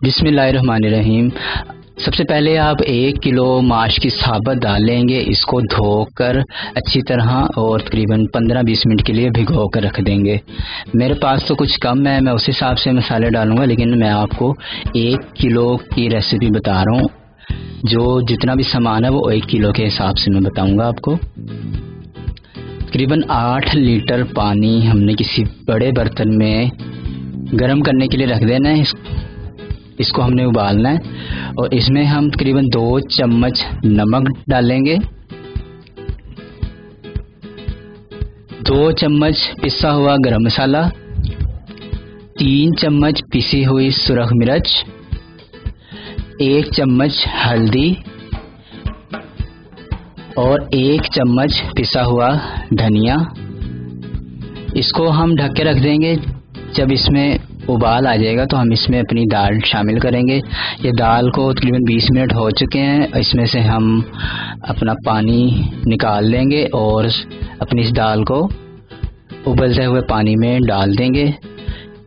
बिस्मिल्लाहिर्रहमानिर्रहीम। सबसे पहले आप 1 किलो माश की साबत दाल लेंगे। इसको धोकर अच्छी तरह और तकरीबन 15-20 मिनट के लिए भिगो कर रख देंगे। मेरे पास तो कुछ कम है, मैं उस हिसाब से मसाले डालूंगा, लेकिन मैं आपको 1 किलो की रेसिपी बता रहा हूँ। जो जितना भी सामान है वो 1 किलो के हिसाब से मैं बताऊंगा आपको। तकरीबन 8 लीटर पानी हमने किसी बड़े बर्तन में गर्म करने के लिए रख देना है। इसको हमने उबालना है और इसमें हम तकरीबन 2 चम्मच नमक डालेंगे, 2 चम्मच पिसा हुआ गरम मसाला, 3 चम्मच पिसी हुई सुरख मिर्च, 1 चम्मच हल्दी और 1 चम्मच पिसा हुआ धनिया। इसको हम ढक के रख देंगे। जब इसमें उबाल आ जाएगा तो हम इसमें अपनी दाल शामिल करेंगे। ये दाल को तकरीबन 20 मिनट हो चुके हैं। इसमें से हम अपना पानी निकाल लेंगे और अपनी इस दाल को उबलते हुए पानी में डाल देंगे।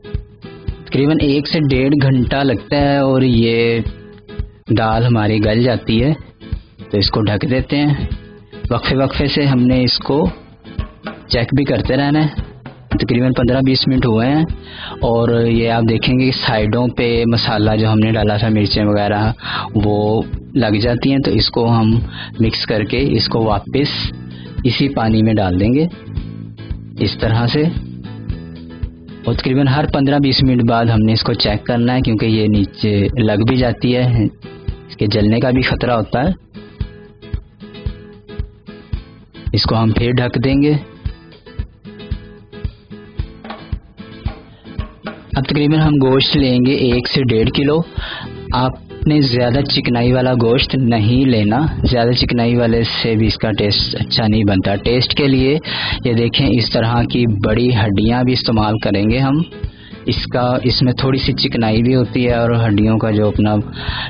तकरीबन 1 से 1.5 घंटा लगता है और ये दाल हमारी गल जाती है। तो इसको ढक देते हैं। वक्फे वक्फे से हमने इसको चेक भी करते रहना है। तकरीबन 15-20 मिनट हुए हैं और ये आप देखेंगे कि साइडों पे मसाला जो हमने डाला था, मिर्चें वगैरह, वो लग जाती हैं। तो इसको हम मिक्स करके इसको वापस इसी पानी में डाल देंगे इस तरह से। और तकरीबन हर 15-20 मिनट बाद हमने इसको चेक करना है, क्योंकि ये नीचे लग भी जाती है, इसके जलने का भी खतरा होता है। इसको हम फिर ढक देंगे। अब तकरीबन हम गोश्त लेंगे 1 से 1.5 किलो। आपने ज़्यादा चिकनाई वाला गोश्त नहीं लेना, ज़्यादा चिकनाई वाले से भी इसका टेस्ट अच्छा नहीं बनता। टेस्ट के लिए ये देखें, इस तरह की बड़ी हड्डियां भी इस्तेमाल करेंगे हम। इसमें थोड़ी सी चिकनाई भी होती है और हड्डियों का जो अपना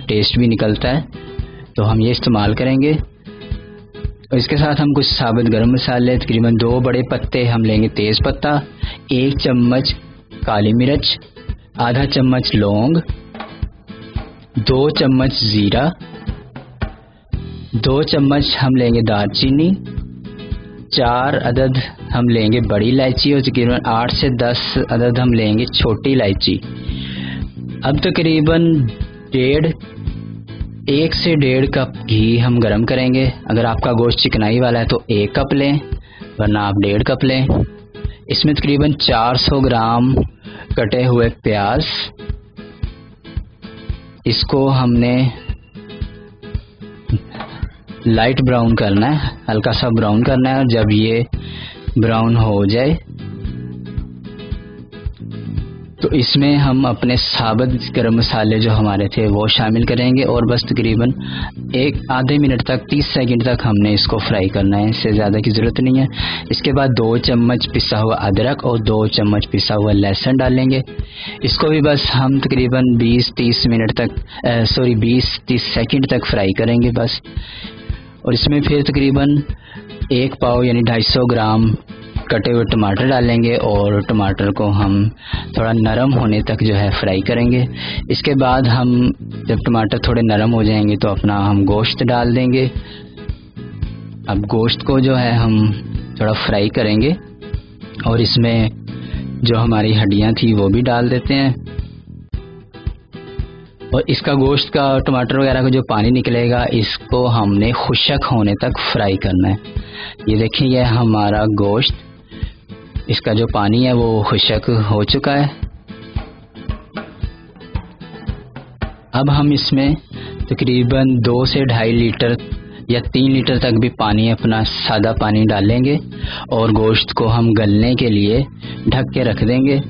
टेस्ट भी निकलता है, तो हम ये इस्तेमाल करेंगे। और इसके साथ हम कुछ साबुत गरम मसाले, तकरीबन 2 बड़े पत्ते हम लेंगे तेज़ पत्ता, 1 चम्मच काली मिर्च, आधा चम्मच लौंग, 2 चम्मच जीरा, 2 चम्मच हम लेंगे दालचीनी, 4 अदद हम लेंगे बड़ी इलायची और तकरीबन 8 से 10 अदद हम लेंगे छोटी इलायची। अब तकरीबन 1 से 1.5 कप घी हम गरम करेंगे। अगर आपका गोश्त चिकनाई वाला है तो 1 कप लें, वरना आप 1.5 कप लें। इसमें तकरीबन 400 ग्राम कटे हुए प्याज, इसको हमने लाइट ब्राउन करना है, हल्का सा ब्राउन करना है। और जब ये ब्राउन हो जाए तो इसमें हम अपने साबुत गरम मसाले जो हमारे थे वो शामिल करेंगे और बस तकरीबन आधे मिनट तक, 30 सेकंड तक हमने इसको फ्राई करना है, इससे ज़्यादा की ज़रूरत नहीं है। इसके बाद 2 चम्मच पिसा हुआ अदरक और 2 चम्मच पिसा हुआ लहसुन डालेंगे। इसको भी बस हम तकरीबन 20-30 मिनट तक 20-30 सेकंड तक फ्राई करेंगे बस। और इसमें फिर तकरीबन 1 पाव यानी 250 ग्राम कटे हुए टमाटर डालेंगे और टमाटर को हम थोड़ा नरम होने तक जो है फ्राई करेंगे। इसके बाद हम जब टमाटर थोड़े नरम हो जाएंगे तो अपना हम गोश्त डाल देंगे। अब गोश्त को जो है हम थोड़ा फ्राई करेंगे और इसमें जो हमारी हड्डियां थी वो भी डाल देते हैं। और इसका गोश्त का, टमाटर वगैरह का जो पानी निकलेगा, इसको हमने खुश्क होने तक फ्राई करना है। ये देखिए, यह हमारा गोश्त, इसका जो पानी है वो खुश्क हो चुका है। अब हम इसमें तकरीबन 2 से 2.5 लीटर या 3 लीटर तक भी पानी, अपना सादा पानी डालेंगे और गोश्त को हम गलने के लिए ढक के रख देंगे।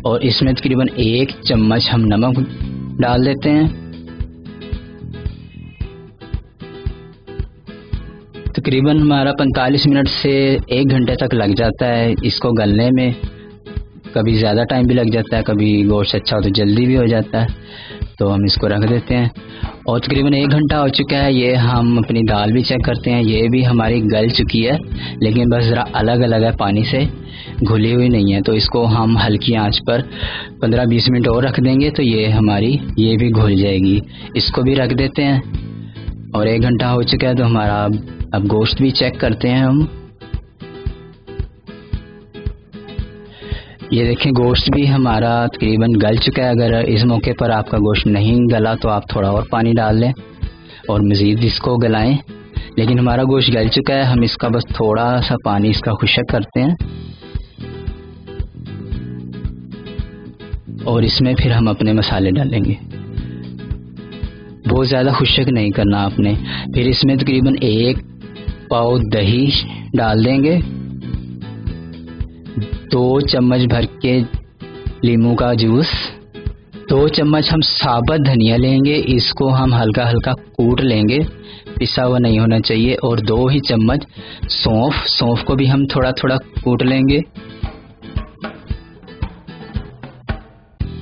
और इसमें तकरीबन 1 चम्मच हम नमक डाल देते हैं। तकरीबन हमारा 45 मिनट से 1 घंटे तक लग जाता है इसको गलने में। कभी ज़्यादा टाइम भी लग जाता है, कभी गोश्त अच्छा हो तो जल्दी भी हो जाता है। तो हम इसको रख देते हैं और तकरीबन 1 घंटा हो चुका है। ये हम अपनी दाल भी चेक करते हैं, ये भी हमारी गल चुकी है, लेकिन बस ज़रा अलग अलग है, पानी से घुली हुई नहीं है। तो इसको हम हल्की आंच पर 15-20 मिनट और रख देंगे तो ये हमारी ये भी घुल जाएगी। इसको भी रख देते हैं और 1 घंटा हो चुका है। तो हमारा अब गोश्त भी चेक करते हैं हम। ये देखें, गोश्त भी हमारा तकरीबन गल चुका है। अगर इस मौके पर आपका गोश्त नहीं गला तो आप थोड़ा और पानी डाल लें और मज़ीद इसको गलाएं, लेकिन हमारा गोश्त गल चुका है। हम इसका बस थोड़ा सा पानी इसका खुश्क करते हैं और इसमें फिर हम अपने मसाले डालेंगे। बहुत ज़्यादा खुश्क नहीं करना आपने। फिर इसमें तकरीबन 1 पाव दही डाल देंगे, 2 चम्मच भर के नींबू का जूस, 2 चम्मच हम साबुत धनिया लेंगे, इसको हम हल्का हल्का कूट लेंगे, पिसा हुआ नहीं होना चाहिए। और 2 ही चम्मच सौंफ को भी हम थोड़ा थोड़ा कूट लेंगे।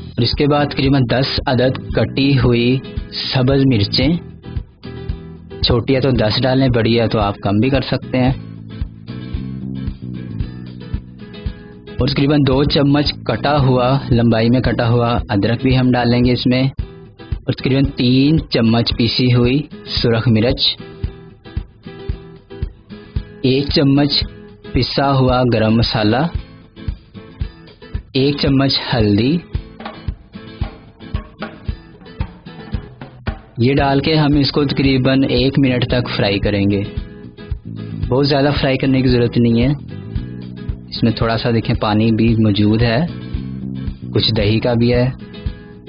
और इसके बाद तकरीबन 10 अदद कटी हुई सब्ज़ मिर्चें, छोटी है तो 10 डालें, बड़ी है तो आप कम भी कर सकते हैं। और तकरीबन 2 चम्मच कटा हुआ, लंबाई में कटा हुआ अदरक भी हम डालेंगे इसमें। और तकरीबन 3 चम्मच पीसी हुई सुरख मिर्च, 1 चम्मच पिसा हुआ गरम मसाला, 1 चम्मच हल्दी, ये डाल के हम इसको तकरीबन 1 मिनट तक फ्राई करेंगे। बहुत ज़्यादा फ्राई करने की ज़रूरत नहीं है। इसमें थोड़ा सा देखें पानी भी मौजूद है, कुछ दही का भी है,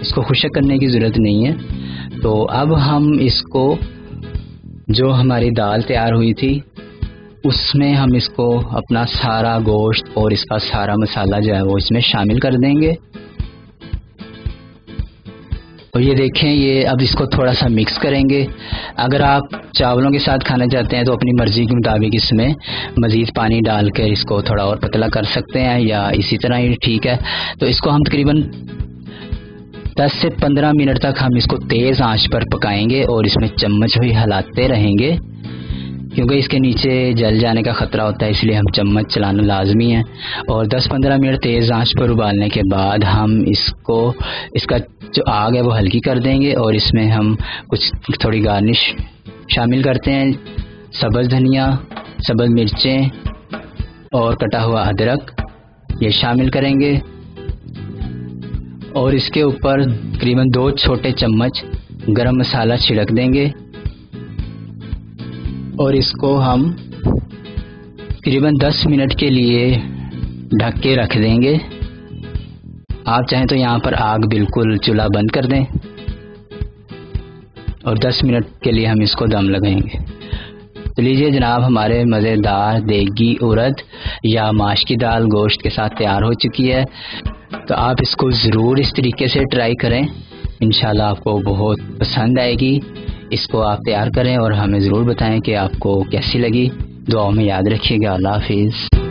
इसको खुश्क करने की ज़रूरत नहीं है। तो अब हम इसको, जो हमारी दाल तैयार हुई थी उसमें हम इसको अपना सारा गोश्त और इसका सारा मसाला जो है वो इसमें शामिल कर देंगे। और ये देखें, ये अब इसको थोड़ा सा मिक्स करेंगे। अगर आप चावलों के साथ खाना चाहते हैं तो अपनी मर्ज़ी के मुताबिक इसमें मज़ीद पानी डालकर इसको थोड़ा और पतला कर सकते हैं, या इसी तरह ही ठीक है। तो इसको हम तकरीबन 10 से 15 मिनट तक हम इसको तेज़ आंच पर पकाएंगे और इसमें चम्मच भी हिलाते रहेंगे, क्योंकि इसके नीचे जल जाने का ख़तरा होता है, इसलिए हम चम्मच चलाना लाजमी है। और 10-15 मिनट तेज़ आंच पर उबालने के बाद हम इसका जो आग है वो हल्की कर देंगे और इसमें हम कुछ थोड़ी गार्निश शामिल करते हैं। सब्ज़ धनिया, सब्ज़ मिर्चें और कटा हुआ अदरक ये शामिल करेंगे और इसके ऊपर तकरीबन 2 छोटे चम्मच गरम मसाला छिड़क देंगे और इसको हम तकरीबन 10 मिनट के लिए ढक के रख देंगे। आप चाहें तो यहाँ पर आग बिल्कुल चूल्हा बंद कर दें और 10 मिनट के लिए हम इसको दम लगाएंगे। तो लीजिए जनाब, हमारे मज़ेदार देगी उड़द या माश की दाल गोश्त के साथ तैयार हो चुकी है। तो आप इसको ज़रूर इस तरीके से ट्राई करें, इंशाल्लाह आपको बहुत पसंद आएगी। इसको आप तैयार करें और हमें ज़रूर बताएं कि आपको कैसी लगी। दुआओं में याद रखिएगा। अल्लाह हाफिज़।